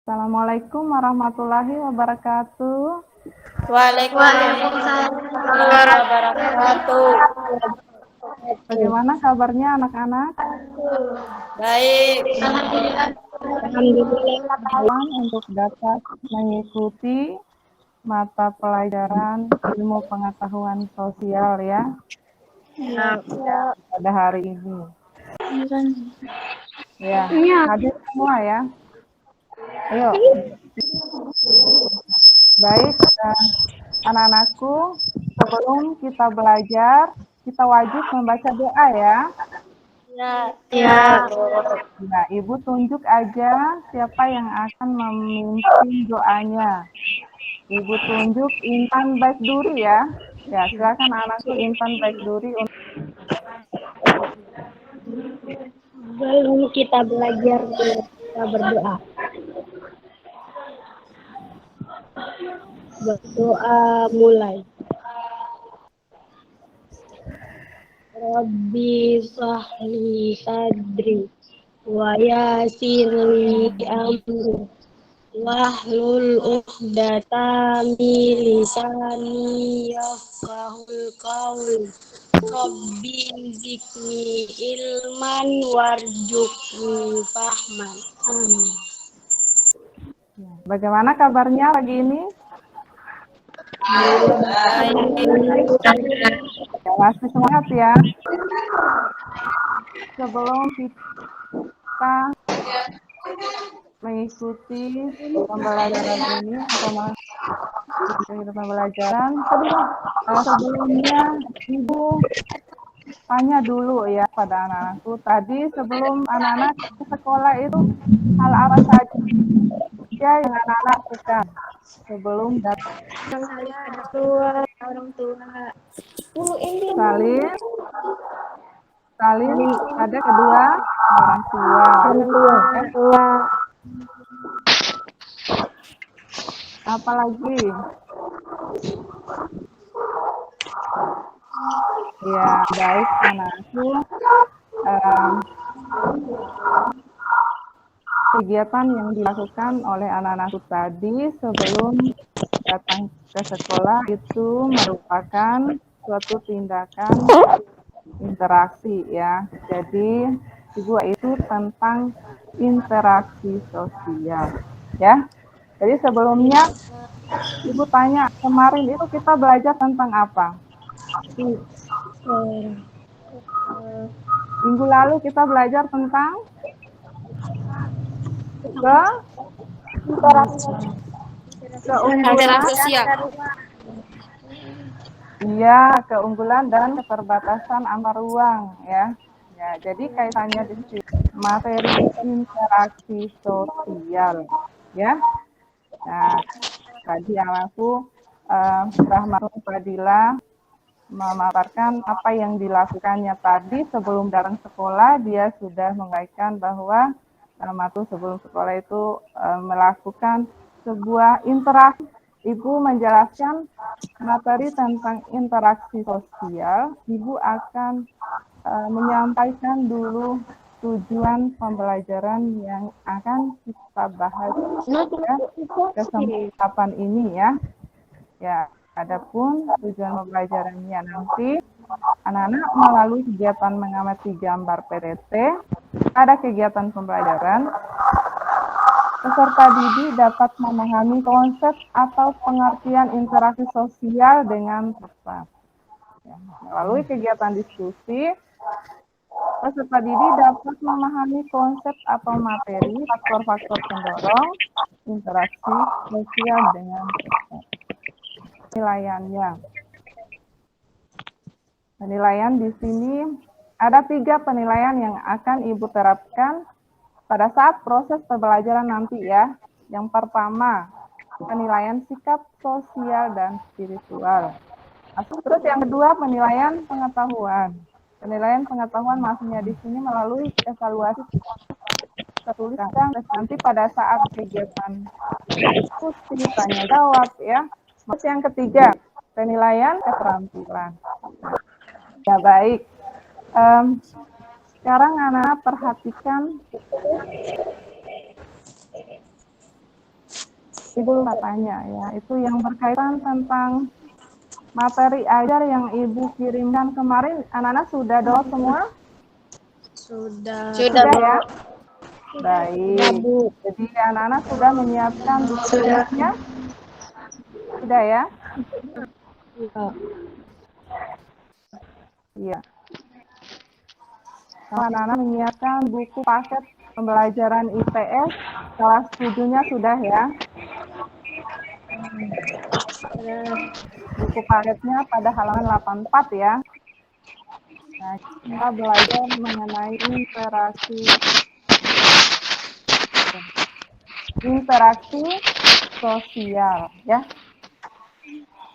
Assalamualaikum warahmatullahi wabarakatuh. Waalaikumsalam warahmatullahi wabarakatuh. Bagaimana kabarnya anak-anak? Baik. Alhamdulillah. Untuk dapat mengikuti mata pelajaran ilmu pengetahuan sosial ya pada hari ini. Ya, hadir semua ya. Ayo. Baik, anak-anakku, sebelum kita belajar, kita wajib membaca doa ya. Ya. Nah, Ibu tunjuk aja siapa yang akan memimpin doanya. Ibu tunjuk Intan Baikduri ya. Ya, silakan anakku Intan Baikduri. Sebelum kita belajar, kita berdoa. Berdoa mulai. Rabbi sahli sadri wa yassirli amri wahlul 'uqdatam min lisani yafqahul qawl. Rabbi zidni ilman warzuqni fahman. Amin. Bagaimana kabarnya pagi ini? Ya, masih semangat ya. Sebelum kita mengikuti pembelajaran ini atau mengikuti pembelajaran, sebelumnya Ibu tanya dulu ya pada anak-anakku. Tadi sebelum anak-anak ke sekolah itu hal apa saja yang anak-anak lakukan sebelum datang? Orang tua. Salim, ada kedua orang tua. Apalagi? Ya, baik anakku. Kegiatan yang dilakukan oleh anak-anakku tadi sebelum datang ke sekolah itu merupakan suatu tindakan interaksi ya. Jadi Ibu itu tentang interaksi sosial ya. Jadi sebelumnya Ibu tanya, kemarin itu kita belajar tentang apa? Minggu lalu kita belajar tentang keunggulan sosial. Iya, keunggulan dan keterbatasan antar ruang ya. Ya, jadi kaitannya di sini materi interaksi sosial ya. Nah, tadi anakku Rahmatul Fadila memaparkan apa yang dilakukannya tadi sebelum datang sekolah. Dia sudah menguraikan bahwa Rahmatul sebelum sekolah itu melakukan sebuah interaksi. Ibu menjelaskan materi tentang interaksi sosial. Ibu akan menyampaikan dulu tujuan pembelajaran yang akan kita bahas ya, kesempatan ini ya. Ya, adapun tujuan pembelajarannya nanti anak-anak melalui kegiatan mengamati gambar PDT pada kegiatan pembelajaran peserta didik dapat memahami konsep atau pengertian interaksi sosial dengan tepat. Ya, melalui kegiatan diskusi, peserta didik dapat memahami konsep atau materi faktor-faktor pendorong interaksi sosial dengan tepat. Penilaiannya. Penilaian di sini ada 3 penilaian yang akan Ibu terapkan pada saat proses pembelajaran nanti ya. Yang pertama, penilaian sikap sosial dan spiritual. Terus yang kedua, penilaian pengetahuan. Penilaian pengetahuan maksudnya di sini melalui evaluasi tertuliskan nanti pada saat kegiatan diskusi, tanya jawab ya. Terus yang ketiga, penilaian keterampilan. Ya baik. Sekarang anak perhatikan Itu katanya ya, itu yang berkaitan tentang materi ajar yang Ibu kirimkan kemarin. Anak-anak sudah download semua? Sudah. Sudah, Bu. Ya? Baik. Jadi anak-anak sudah menyiapkan buku tulisnya? Sudah ya? Iya. Anak-anak menyiapkan buku paket pembelajaran IPS kelas 7-nya sudah ya? Buku paketnya pada halaman 84 ya. Nah, kita belajar mengenai interaksi sosial ya.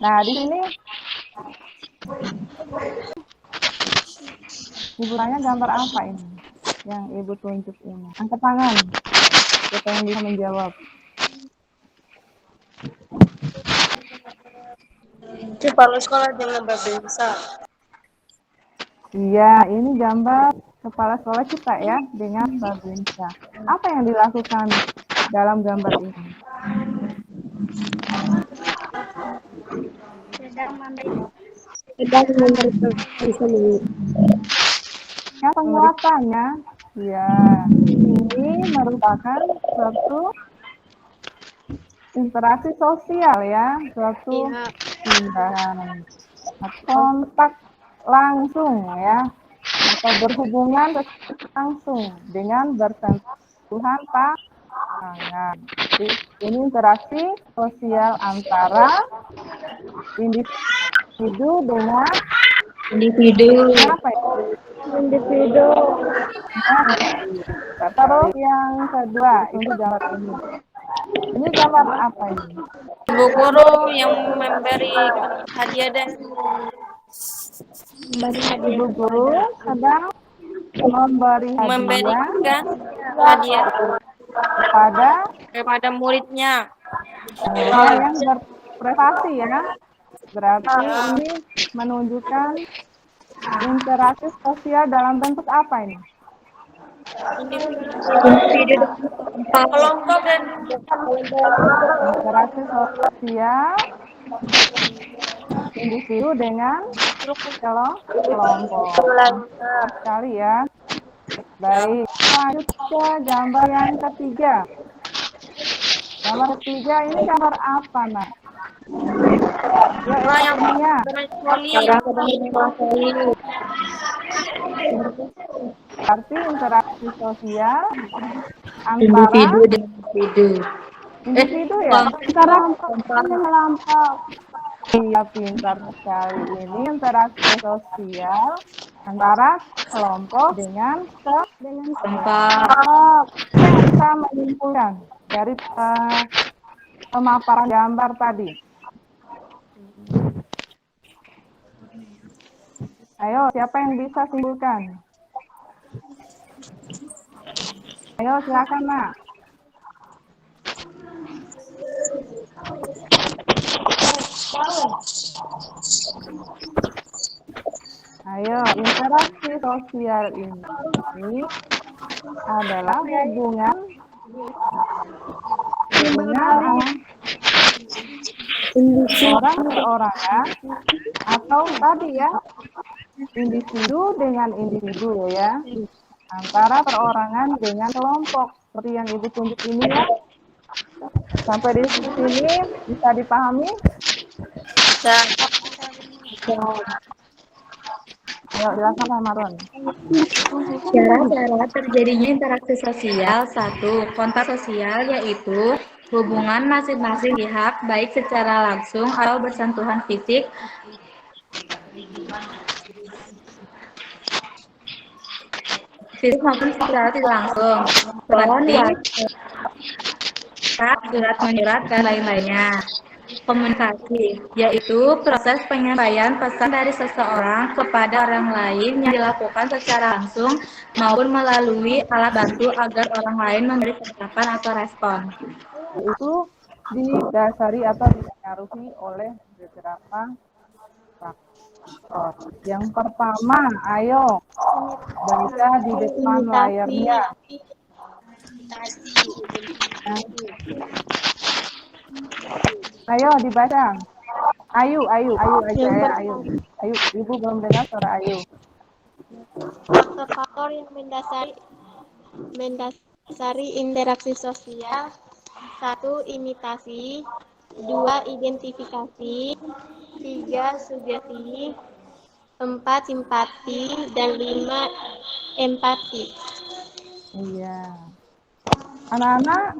Nah, di sini Ibu tanya gambar apa ini? Yang Ibu tunjuk ini. Angkat tangan. Siapa yang bisa menjawab? Kepala sekolah dengan babinsa. Iya, ini gambar kepala sekolah kita ya dengan babinsa. Apa yang dilakukan dalam gambar ini? Sedang memberikan seni. Yang penguatannya, ya, ini merupakan suatu interaksi sosial ya, suatu tindakan kontak langsung ya, atau berhubungan langsung dengan bersentuhan tangan. Jadi, ini interaksi sosial antara individu dengan Individu. apa ya? Individu. Nah, terus yang kedua, ini gambar ini. Ini gambar apa ini? Ibu guru yang memberikan hadiah dan Ibu guru sedang memberi hadiah memberikan hadiah kepada muridnya. yang berprestasi ya. Berarti ini menunjukkan interaksi sosial dalam bentuk apa ini? Individu kelompok dan Interaksi sosial individu dengan kelompok. Sekali ya. Baik, lanjut ke gambar yang ketiga. Gambar ketiga ini gambar apa, Nak? Ya, orang yang ilmunya. Berarti interaksi sosial antara individu ya. Sekarang kelompok. Iya, pintar sekali. Ini interaksi sosial antara kelompok dengan kelompok. Yang bisa menyimpulkan dari pemaparan gambar tadi. Ayo, siapa yang bisa simpulkan? Ayo, silakan, Nak. Ayo, interaksi sosial ini adalah hubungan orang perorangan atau tadi ya, individu dengan individu ya, antara perorangan dengan kelompok seperti yang Ibu tunjuk ini ya. Sampai di sini bisa dipahami? Ayo, silakan Pak Marun. Cara-cara terjadinya interaksi sosial. Satu, kontak sosial yaitu hubungan masing-masing pihak baik secara langsung atau bersentuhan fisik maupun secara tidak langsung seperti surat menyurat dan lain-lainnya. Komunikasi yaitu proses penyampaian pesan dari seseorang kepada orang lain yang dilakukan secara langsung maupun melalui alat bantu agar orang lain memberi tanggapan atau respon. Itu didasari atau dipengaruhi oleh beberapa faktor. Yang pertama, ayo baca di depan layarnya. Ayo dibaca. Ayu aja Yang ya, Ayu. Ayu, Ibu belum dengar suara Ayu. faktor-faktor yang mendasari interaksi sosial. 1. Imitasi. 2. Identifikasi. 3. Sugesti. 4. Simpati. Dan 5. Empati. Iya. Anak-anak,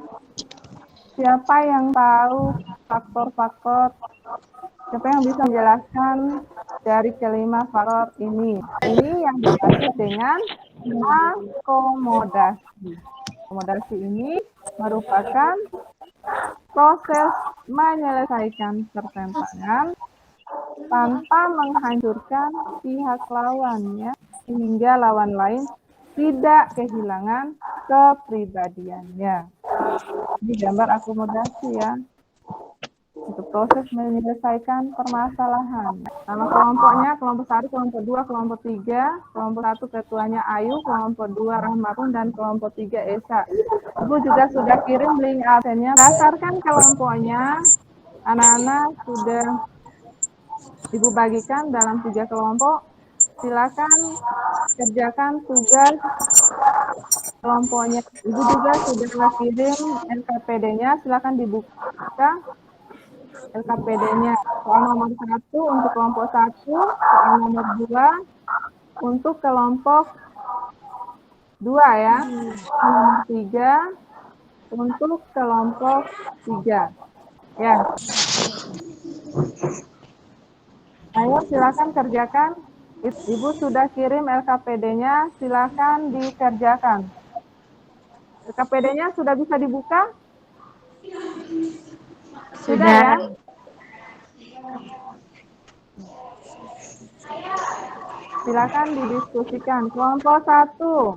siapa yang tahu faktor-faktor? Siapa yang bisa menjelaskan dari kelima faktor ini? Ini yang dimaksud dengan akomodasi. Akomodasi ini merupakan proses menyelesaikan pertentangan tanpa menghancurkan pihak lawannya sehingga lawan lain tidak kehilangan kepribadiannya. Ini gambar akomodasi ya. Itu proses menyelesaikan permasalahan. Nama kelompoknya, kelompok 1, kelompok 2, kelompok 3. Kelompok 1 ketuanya Ayu, kelompok 2 Rahmatun, dan kelompok 3 Esa. Ibu juga sudah kirim link absennya. Berdasarkan kelompoknya, anak-anak sudah Ibu bagikan dalam 3 kelompok. Silakan kerjakan tugas kelompoknya. Ibu juga sudah kirim LKPD-nya, silakan dibuka LKPD-nya. Soal nomor 1 untuk kelompok 1, soal nomor 2 untuk kelompok 2 ya. Soal nomor 3 untuk kelompok 3. Ya. Ayo silakan kerjakan. Ibu sudah kirim LKPD-nya, silakan dikerjakan. LKPD-nya sudah bisa dibuka? Sudah ya? Silakan didiskusikan. Kelompok 1.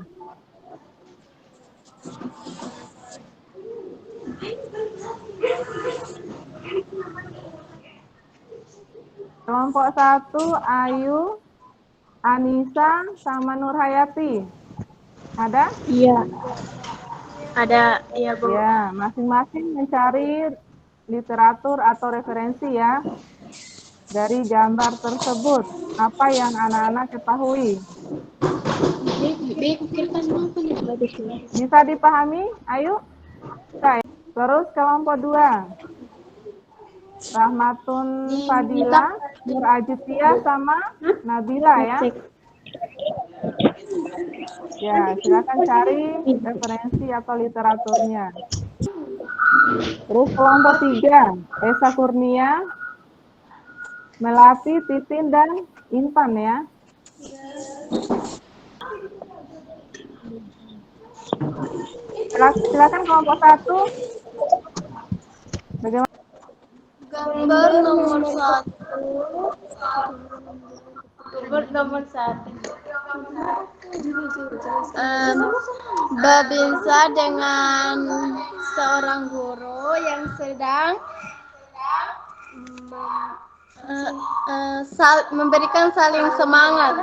Kelompok 1, Ayu, Anissa, sama Nurhayati. Ada? Iya. Ada, ya Bu. Ya, masing-masing mencari literatur atau referensi ya dari gambar tersebut. Apa yang anak-anak ketahui? Bisa dipahami? Ayo. Baik. Terus kelompok 2. Rahmatun Fadila, Nur Ajitia, sama Nabila ya. Ya, silakan cari referensi atau literaturnya. Terus kelompok 3, Esa Kurnia, Melati, Titin, dan Intan ya. Silakan kelompok 1. Bagaimana? Gambar nomor 1. Gambar nomor 1. Babinsa dengan seorang guru yang sedang memberikan saling semangat.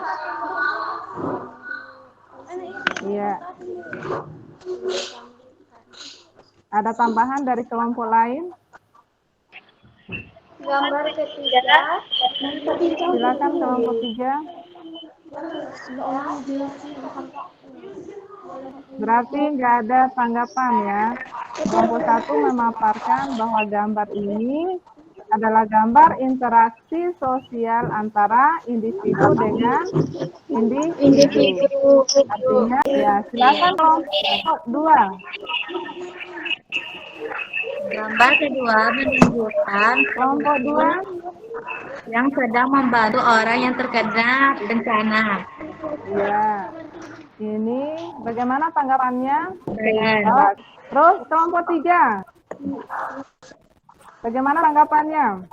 Iya. Ada tambahan dari kelompok lain? Gambar ketiga. Silakan kelompok 3. Berarti nggak ada tanggapan ya. Kelompok 1 memaparkan bahwa gambar ini adalah gambar interaksi sosial antara individu dengan individu. Artinya ya, silakan kelompok 2. Gambar kedua menunjukkan Kelompok 2. yang sedang membantu orang yang terkena bencana. Ya. Ini bagaimana tanggapannya? Dan Terus kelompok 3. Bagaimana tanggapannya?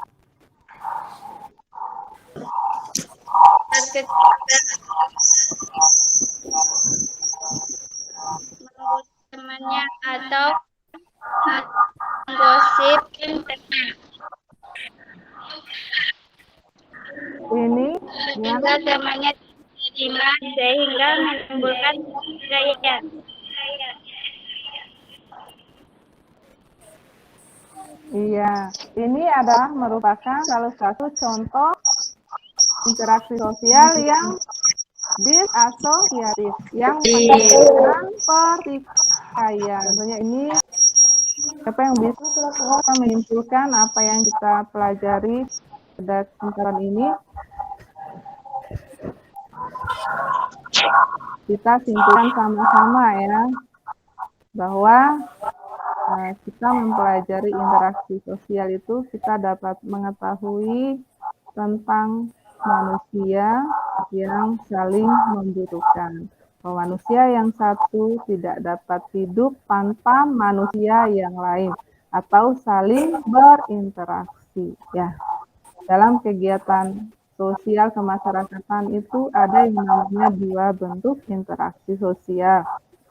Temannya atau gosip Ini sehingga temannya terima sehingga menimbulkan gaya. Iya, ini adalah merupakan salah satu contoh interaksi sosial yang disasosiatif, yang menggunakan pertikaian. Tentunya ini apa yang bisa menyimpulkan apa yang kita pelajari pada kesempatan ini. Kita simpulkan sama-sama ya, bahwa kita mempelajari interaksi sosial itu kita dapat mengetahui tentang manusia yang saling membutuhkan. Bahwa manusia yang satu tidak dapat hidup tanpa manusia yang lain atau saling berinteraksi. Ya, dalam kegiatan sosial kemasyarakatan itu ada yang namanya dua bentuk interaksi sosial.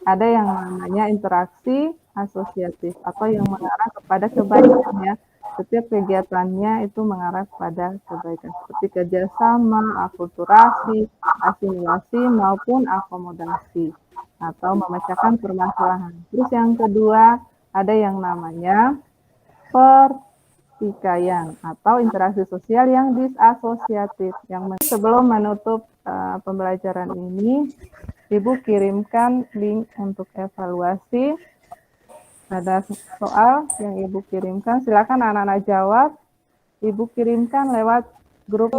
Ada yang namanya interaksi asosiatif atau yang mengarah kepada kebaikan ya. Setiap kegiatannya itu mengarah kepada kebaikan seperti kerjasama, akulturasi, asimilasi maupun akomodasi atau memecahkan permasalahan. Terus yang kedua ada yang namanya pertikaian atau interaksi sosial yang disasosiatif. Sebelum menutup pembelajaran ini, Ibu kirimkan link untuk evaluasi. Ada soal yang Ibu kirimkan, silakan anak-anak jawab. Ibu kirimkan lewat grup.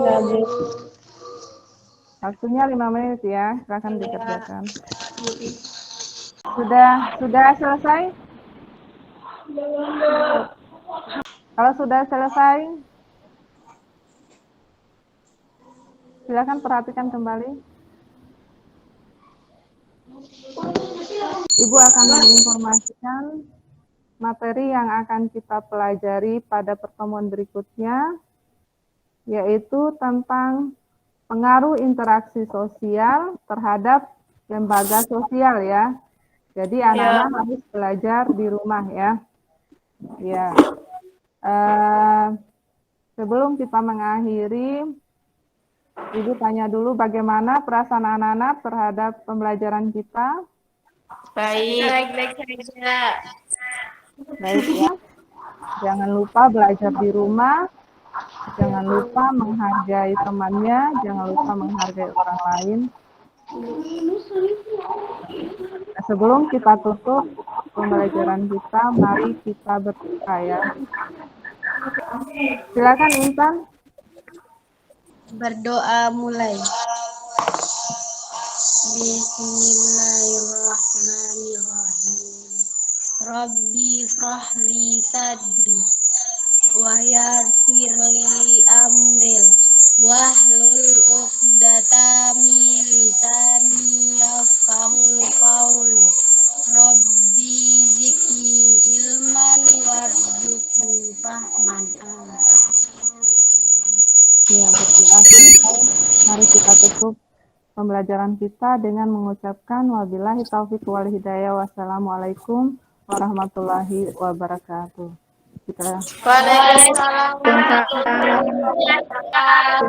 Waktunya 5 menit ya, silakan dikerjakan. Sudah selesai? Kalau sudah selesai, silakan perhatikan kembali. Ibu akan menginformasikan materi yang akan kita pelajari pada pertemuan berikutnya, yaitu tentang pengaruh interaksi sosial terhadap lembaga sosial ya. Jadi anak-anak harus belajar di rumah ya. Ya. Sebelum kita mengakhiri, Ibu tanya dulu bagaimana perasaan anak-anak terhadap pembelajaran kita. Baik saja. Baik ya. Jangan lupa belajar di rumah. Jangan lupa menghargai temannya. Jangan lupa menghargai orang lain. Nah, sebelum kita tutup pembelajaran kita, mari kita berdoa ya. Silakan Intan. Berdoa mulai. Bismillahirrahmanirrahim. Rabbi shrahli sadri wa yassir li amri wahlul 'uqdatam min lisani yafqahul qawli. Rabbi zidni ilman warzuqni fahman. Ya, berdoa selesai. Mari kita tutup pembelajaran kita dengan mengucapkan wabillahi taufiq wal hidayah. Wassalamualaikum warahmatullahi wabarakatuh. Kita Waalaikumsalam warahmatullahi wabarakatuh.